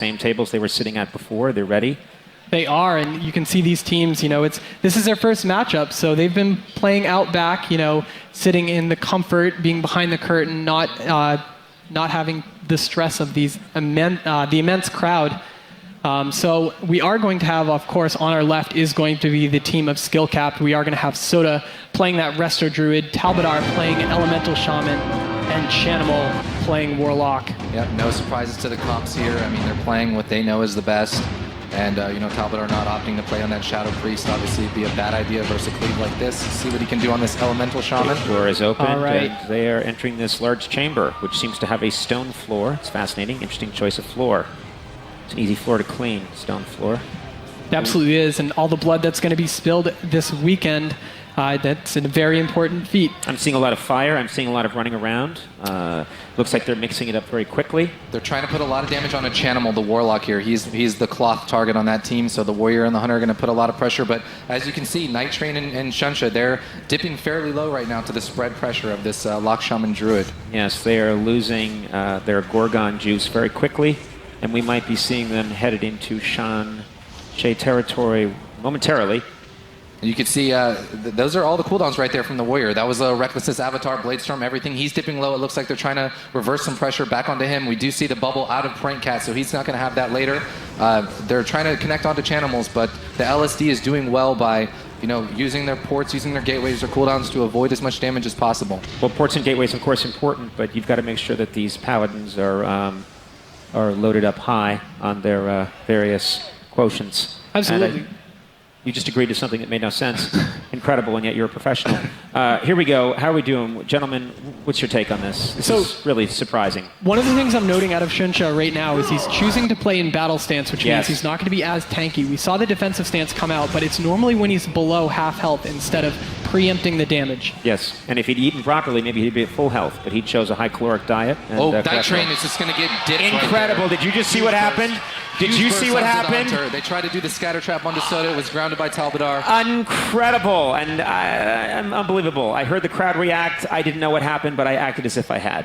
Same tables they were sitting at before. They're ready. They are, and you can see these teams, this is their first matchup, so they've been playing out back, sitting in the comfort, being behind the curtain, not having the stress of the immense crowd. So we are going to have, of course, on our left is going to be the team of Skill Capped. We are going to have Soda playing that Resto Druid, Talbadar playing Elemental Shaman, and Chanimal playing Warlock. Yep, no surprises to the comps here. I mean, they're playing what they know is the best. And, Talbadar not opting to play on that Shadow Priest. Obviously, it'd be a bad idea versus a cleave like this. See what he can do on this Elemental Shaman. The door is open, all right. And they are entering this large chamber, which seems to have a stone floor. It's fascinating. Interesting choice of floor. It's an easy floor to clean, stone floor. It absolutely is, and all the blood that's going to be spilled this weekend, that's a very important feat. I'm seeing a lot of fire. I'm seeing a lot of running around. Looks like they're mixing it up very quickly. They're trying to put a lot of damage on a Chanimal, the Warlock here. He's the cloth target on that team, so the Warrior and the Hunter are going to put a lot of pressure. But as you can see, Night Train and Shunsha, they're dipping fairly low right now to the spread pressure of this Lock Shaman Druid. Yes, they are losing their Gorgon juice very quickly, and we might be seeing them headed into Shan Shay territory momentarily. You can see those are all the cooldowns right there from the Warrior. That was a Recklessness Avatar, Bladestorm, everything. He's dipping low. It looks like they're trying to reverse some pressure back onto him. We do see the bubble out of Prank Cat, so he's not going to have that later. They're trying to connect onto Chanimals, but the LSD is doing well by using their ports, using their gateways, their cooldowns to avoid as much damage as possible. Well, ports and gateways, of course, important, but you've got to make sure that these paladins are loaded up high on their various quotients. Absolutely. You just agreed to something that made no sense. Incredible, and yet you're a professional. Here we go. How are we doing? Gentlemen, what's your take on this? This is really surprising. One of the things I'm noting out of Shunsha right now is he's choosing to play in battle stance, which Yes. means he's not going to be as tanky. We saw the defensive stance come out, but it's normally when he's below half health instead of preempting the damage. Yes, and if he'd eaten properly, maybe he'd be at full health, but he chose a high caloric diet. And, Night Train is just going to get dipped. Incredible. Right. Did you just see what happened? Did you see what happened? They tried to do the scatter trap onto Soda. It was grounded by Talbadar. Incredible and unbelievable. I heard the crowd react. I didn't know what happened, but I acted as if I had.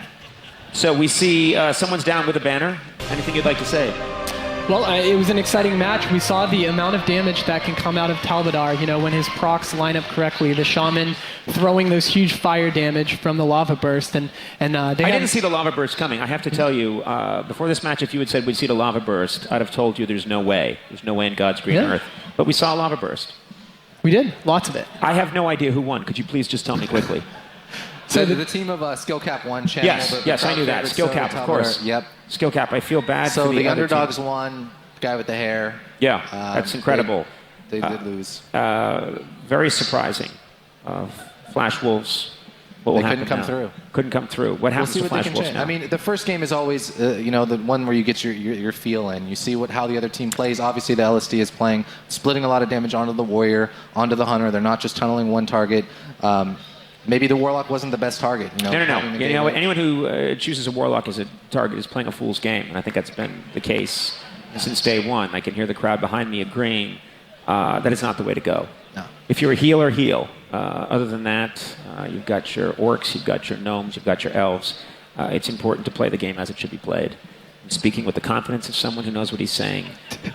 So we see someone's down with a banner. Anything you'd like to say? Well, it was an exciting match. We saw the amount of damage that can come out of Talbadar, when his procs line up correctly. The Shaman throwing those huge fire damage from the lava burst. I didn't see the lava burst coming. I have to tell you, before this match, if you had said we'd see the lava burst, I'd have told you there's no way. There's no way in God's green earth. But we saw a lava burst. We did. Lots of it. I have no idea who won. Could you please just tell me quickly? So the team of Skill Cap won. Channel, Yes, I knew that. Skill Cap, of course. Yep. Skill Cap. I feel bad for the other underdogs team. won. Guy with the hair. Yeah, that's incredible. They did lose. Very surprising. Flash Wolves. What will happen couldn't come now? through. Couldn't come through. What happens to Flash Wolves now? I mean, the first game is always, the one where you get your feel in. You see how the other team plays. Obviously, the LSD is playing, splitting a lot of damage onto the Warrior, onto the Hunter. They're not just tunneling one target. Maybe the Warlock wasn't the best target. No. Anyone who chooses a Warlock as a target is playing a fool's game, and I think that's been the case since day one. I can hear the crowd behind me agreeing that is not the way to go. No. If you're a healer, heal. Other than that, you've got your orcs, you've got your gnomes, you've got your elves. It's important to play the game as it should be played. I'm speaking with the confidence of someone who knows what he's saying,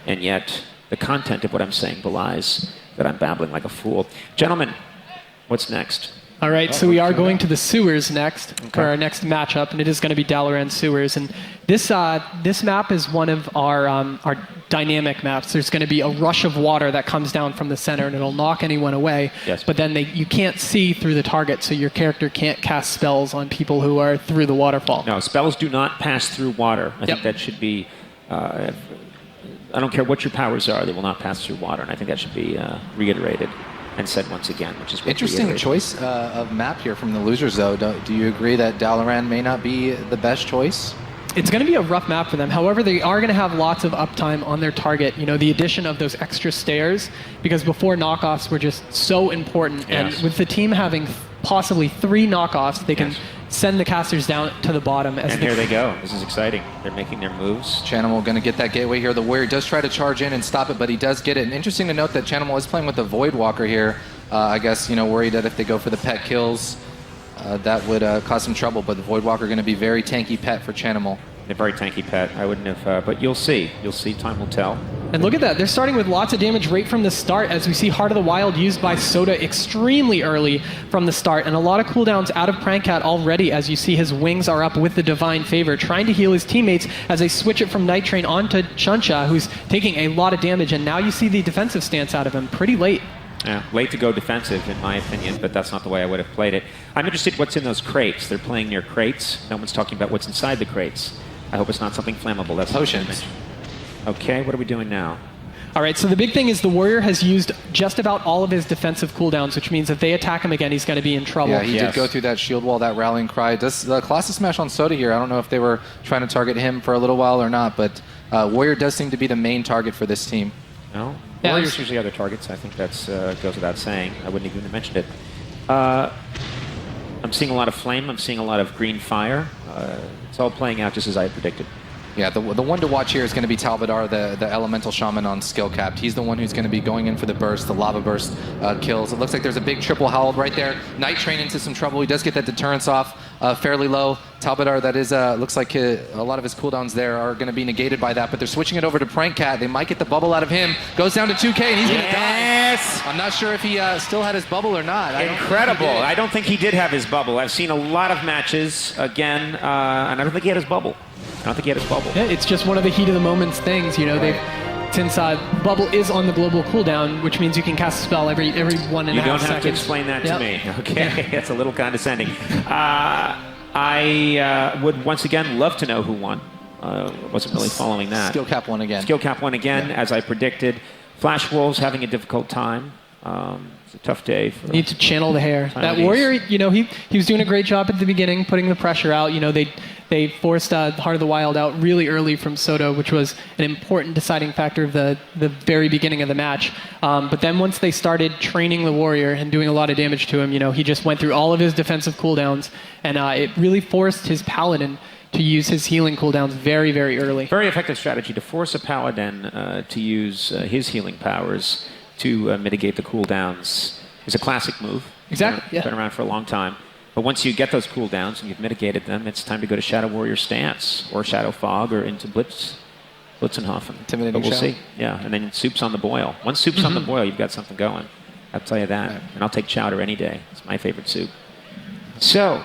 and yet the content of what I'm saying belies that I'm babbling like a fool. Gentlemen, what's next? All right, so we are going to the sewers next for our next matchup, and it is going to be Dalaran sewers. And this map is one of our dynamic maps. There's going to be a rush of water that comes down from the center, and it'll knock anyone away. Yes. But then you can't see through the target, so your character can't cast spells on people who are through the waterfall. No, spells do not pass through water. I think that should be. I don't care what your powers are; they will not pass through water, and I think that should be reiterated and said once again, which is interesting choice of map here from the losers, though. Do you agree that Dalaran may not be the best choice? It's going to be a rough map for them. However, they are going to have lots of uptime on their target. The addition of those extra stairs, because before knockoffs were just so important. Yes. And with the team having possibly 3 knockoffs, they can send the casters down to the bottom. And here they go. This is exciting. They're making their moves. Chanimal going to get that gateway here. The Warrior does try to charge in and stop it, but he does get it. And interesting to note that Chanimal is playing with the Void Walker here. I guess, worried that if they go for the pet kills, that would cause some trouble. But the Void Walker going to be very tanky pet for Chanimal. A very tanky pet. I wouldn't have, but you'll see. You'll see. Time will tell. And look at that. They're starting with lots of damage right from the start, as we see Heart of the Wild used by Soda extremely early from the start. And a lot of cooldowns out of Prankcat already, as you see his wings are up with the Divine Favor, trying to heal his teammates as they switch it from Night Train onto Chuncha, who's taking a lot of damage. And now you see the defensive stance out of him pretty late. Yeah, late to go defensive, in my opinion, but that's not the way I would have played it. I'm interested what's in those crates. They're playing near crates. No one's talking about what's inside the crates. I hope it's not something flammable. That's potions. Okay, what are we doing now? All right, so the big thing is the Warrior has used just about all of his defensive cooldowns, which means if they attack him again, he's going to be in trouble. Yeah, he did go through that shield wall, that rallying cry. Does the Colossus Smash on Soda here? I don't know if they were trying to target him for a little while or not, but Warrior does seem to be the main target for this team. No, yeah, Warriors usually other targets. I think that goes without saying. I wouldn't even have mentioned it. I'm seeing a lot of flame. I'm seeing a lot of green fire. It's all playing out just as I had predicted. Yeah, the one to watch here is going to be Talbadar, the Elemental Shaman on skill capped. He's the one who's going to be going in for the burst, the lava burst kills. It looks like there's a big triple howl right there. Night Train into some trouble. He does get that deterrence off fairly low. Talbadar, that is, looks like a lot of his cooldowns there are going to be negated by that, but they're switching it over to Prankcat. They might get the bubble out of him. Goes down to 2K, and he's going to die. I'm not sure if he still had his bubble or not. Incredible. I don't think he did have his bubble. I've seen a lot of matches, again, and I don't think he had his bubble. Yeah, it's just one of the heat of the moments things, you know. Right. Since bubble is on the global cooldown, which means you can cast a spell every 1.5 seconds. You don't have to explain that to me. Okay, that's a little condescending. I would once again love to know who won. Wasn't really following that. Skill cap won again. Skill cap won again, as I predicted. Flash Wolves having a difficult time. It's a tough day. For need to channel the hair. That Warrior, you know, he was doing a great job at the beginning, putting the pressure out. You know, they forced Heart of the Wild out really early from Soda, which was an important deciding factor of the very beginning of the match. But then once they started training the Warrior and doing a lot of damage to him, you know, he just went through all of his defensive cooldowns, and it really forced his Paladin to use his healing cooldowns very, very early. Very effective strategy to force a Paladin to use his healing powers to mitigate the cooldowns is a classic move. Exactly. Yeah. Been around for a long time. But once you get those cooldowns and you've mitigated them, it's time to go to Shadow Warrior stance or Shadow Fog or into Blitzenhofen. Intimidating. But we'll see. Yeah, and then Soup's on the boil. Once Soup's on the boil, you've got something going. I'll tell you that. Right. And I'll take Chowder any day. It's my favorite soup. So,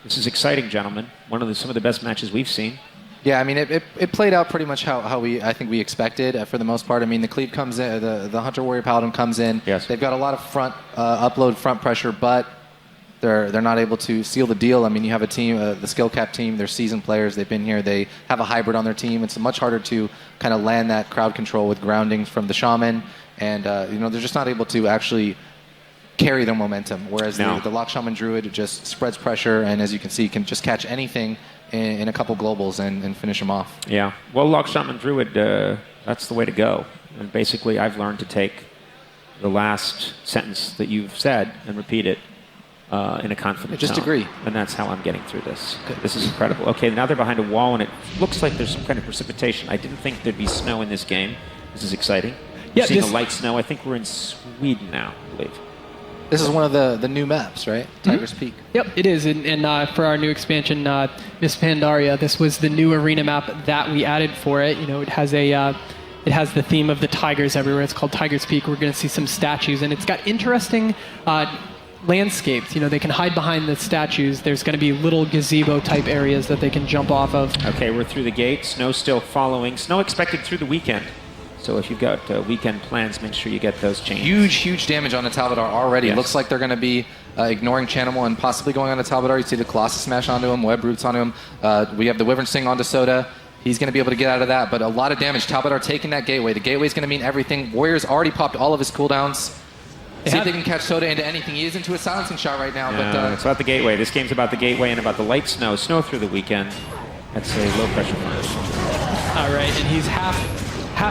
this is exciting, gentlemen. Some of the best matches we've seen. Yeah, I mean, it played out pretty much how I think we expected for the most part. I mean, the Cleave comes in, the Hunter Warrior Paladin comes in. Yes. They've got a lot of front pressure, but they're not able to seal the deal. I mean, you have a team, the skill cap team. They're seasoned players. They've been here. They have a hybrid on their team. It's much harder to kind of land that crowd control with grounding from the Shaman, and you know, they're just not able to actually carry their momentum. Whereas the Lock Shaman Druid just spreads pressure, and as you can see, can just catch anything in a couple globals and finish them off. Yeah. Well, Lock Shaman Druid, that's the way to go. And basically, I've learned to take the last sentence that you've said and repeat it in a confident Just tone. agree. And that's how I'm getting through this. This is incredible. Okay, now they're behind a wall, and it looks like there's some kind of precipitation. I didn't think there'd be snow in this game. This is exciting. Yeah, Seeing a light snow. I think we're in Sweden now, I believe. This is one of the new maps, right? Tiger's Peak. Yep, it is. And for our new expansion, Miss Pandaria, this was the new arena map that we added for it. You know, it has the theme of the tigers everywhere. It's called Tiger's Peak. We're going to see some statues, and it's got interesting landscapes. You know, they can hide behind the statues. There's going to be little gazebo-type areas that they can jump off of. Okay, we're through the gate. Snow still following. Snow expected through the weekend. So if you've got weekend plans, make sure you get those changed. Huge damage on the Talbadar already. Yes. Looks like they're going to be ignoring Chanimal and possibly going on the Talbadar. You see the Colossus Smash onto him, Web Roots onto him. We have the Wyvern Sting onto Soda. He's going to be able to get out of that, but a lot of damage. Talbadar taking that gateway. The gateway is going to mean everything. Warriors already popped all of his cooldowns. See if they can catch Soda into anything. He is into a silencing shot right now. But it's about the gateway. This game's about the gateway and about the light snow. Snow through the weekend. That's a low pressure fire. All right, and he's half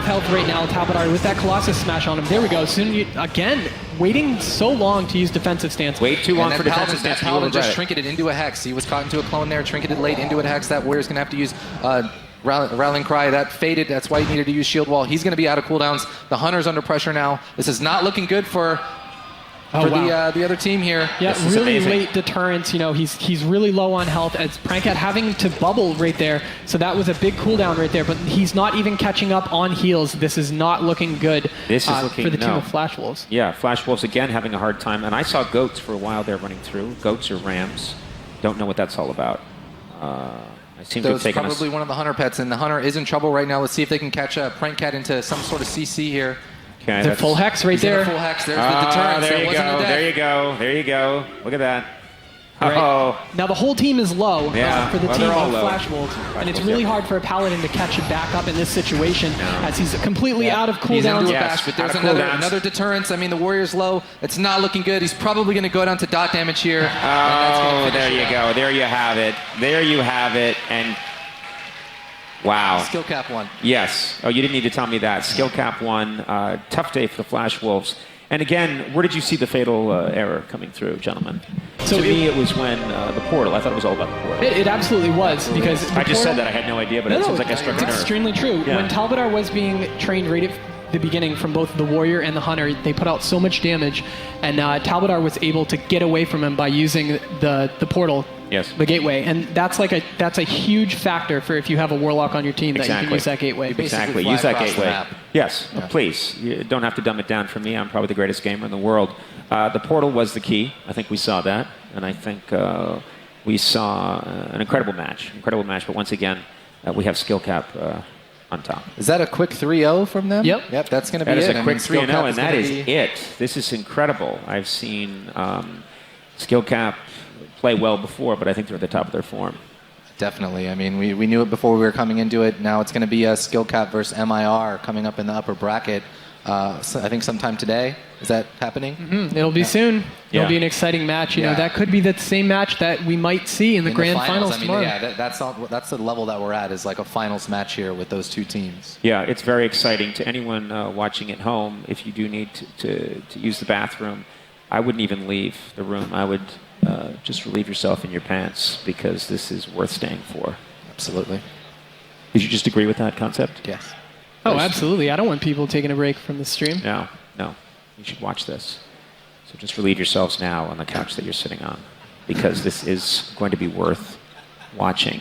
health right now, Talbadar, with that Colossus Smash on him. There we go. Again, waiting so long to use defensive stance. Wait too long for defensive stance. That Paladin just trinketed into a Hex. He was caught into a clone there, trinketed late into a Hex. That Warrior's going to have to use Rallying Cry. That faded. That's why he needed to use Shield Wall. He's going to be out of cooldowns. The Hunter's under pressure now. This is not looking good for Oh, for wow. the other team here. Yeah, This is really amazing. late deterrence. You know, he's really low on health as Prankcat having to bubble right there. So that was a big cooldown right there. But he's not even catching up on heals. This is not looking good This is looking, for the team no. of Flash Wolves. Yeah, Flash Wolves again having a hard time. And I saw goats for a while there running through. Goats or rams. Don't know what that's all about. I seem to have Those taken probably one of the hunter pets, and the hunter is in trouble right now. Let's see if they can catch Prankcat into some sort of CC here. Okay, The full hex right He's in there. a full hex. There's the deterrence. There you wasn't a go. death. There you go. There you go. Look at that. Right. Oh, Now the whole team is low Yeah. for the Well, team they're all of low. Flash Wolves, and it's Wolves, really yeah. hard for a Paladin to catch it back up in this situation as he's completely out of He's into cooldowns. a Yes, bash, but there's out of another, cooldowns. another deterrence. I mean, the Warrior's low. It's not looking good. He's probably going to go down to dot damage here. and that's gonna oh, finish there it you out. go. There you have it. There you have it. And wow. Skill cap 1. Yes. Oh, you didn't need to tell me that. Skill cap 1. Tough day for the Flash Wolves. And again, where did you see the fatal error coming through, gentlemen? So to me, it was when the portal. I thought it was all about the portal. It absolutely was, because I just said that. I had no idea, but it seems like I struck it's a nerve. extremely true. Yeah. When Talbadar was being trained right at the beginning from both the Warrior and the Hunter, they put out so much damage, and Talbadar was able to get away from him by using the portal, Yes. the gateway, and that's a huge factor for if you have a Warlock on your team that you can use that gateway. Exactly. fly Use that across the gateway. map. Yes, please. You don't have to dumb it down for me. I'm probably the greatest gamer in the world. The portal was the key. I think we saw that, and I think we saw an incredible match. But once again, we have skill cap on top. Is that a quick 3-0 from them? Yep. Yep, that's going to be That is it. a I quick mean, skill 3-0, cap and that is gonna be- it. This is incredible. I've seen skill cap play well before, but I think they're at the top of their form. Definitely. I mean, we knew it before we were coming into it. Now it's going to be a skill cap versus MIR coming up in the upper bracket. So I think sometime today. Is that happening? It'll be soon. Yeah. It'll be an exciting match. You know, Yeah. that could be the same match that we might see in the In grand finals I mean, tomorrow. yeah, that's the level that we're at, is like a finals match here with those two teams. Yeah, it's very exciting. To anyone watching at home, if you do need to use the bathroom, I wouldn't even leave the room. I would just relieve yourself in your pants, because this is worth staying for. Absolutely. Did you just agree with that concept? Yes. Oh, absolutely. I don't want people taking a break from the stream. No. You should watch this. So just relieve yourselves now on the couch that you're sitting on, because this is going to be worth watching.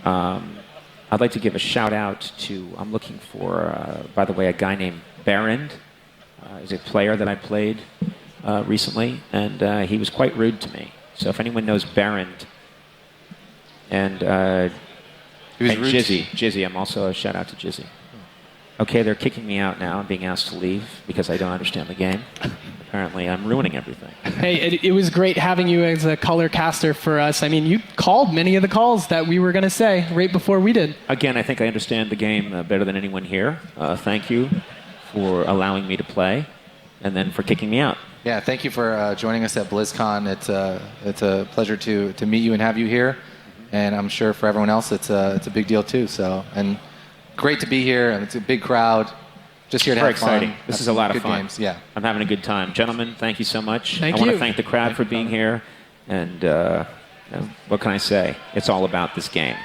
I'd like to give a shout out to, I'm looking for, by the way, a guy named Barend. He's a player that I played recently, and he was quite rude to me. So if anyone knows Barend, and He was and rude. Jizzy, I'm also a shout out to Jizzy. Okay, they're kicking me out now. I'm being asked to leave because I don't understand the game. Apparently, I'm ruining everything. Hey, it was great having you as a color caster for us. I mean, you called many of the calls that we were going to say right before we did. Again, I think I understand the game better than anyone here. Thank you for allowing me to play, and then for kicking me out. Yeah, thank you for joining us at Blizzcon. It's a pleasure to meet you and have you here, and I'm sure for everyone else it's a big deal too. So, and great to be here, and it's a big crowd. Just here to Very have exciting. fun. This have is a lot of good fun. Games. Yeah. I'm having a good time. Gentlemen, thank you so much. Thank I want you. to thank the crowd for being here. And what can I say? It's all about this game.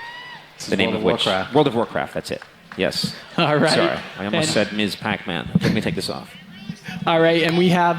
The name World of of which... Warcraft. World of Warcraft, that's it. Yes. All right. Sorry. I almost And- said Ms. Pac-Man. Let me take this off. All right, and we have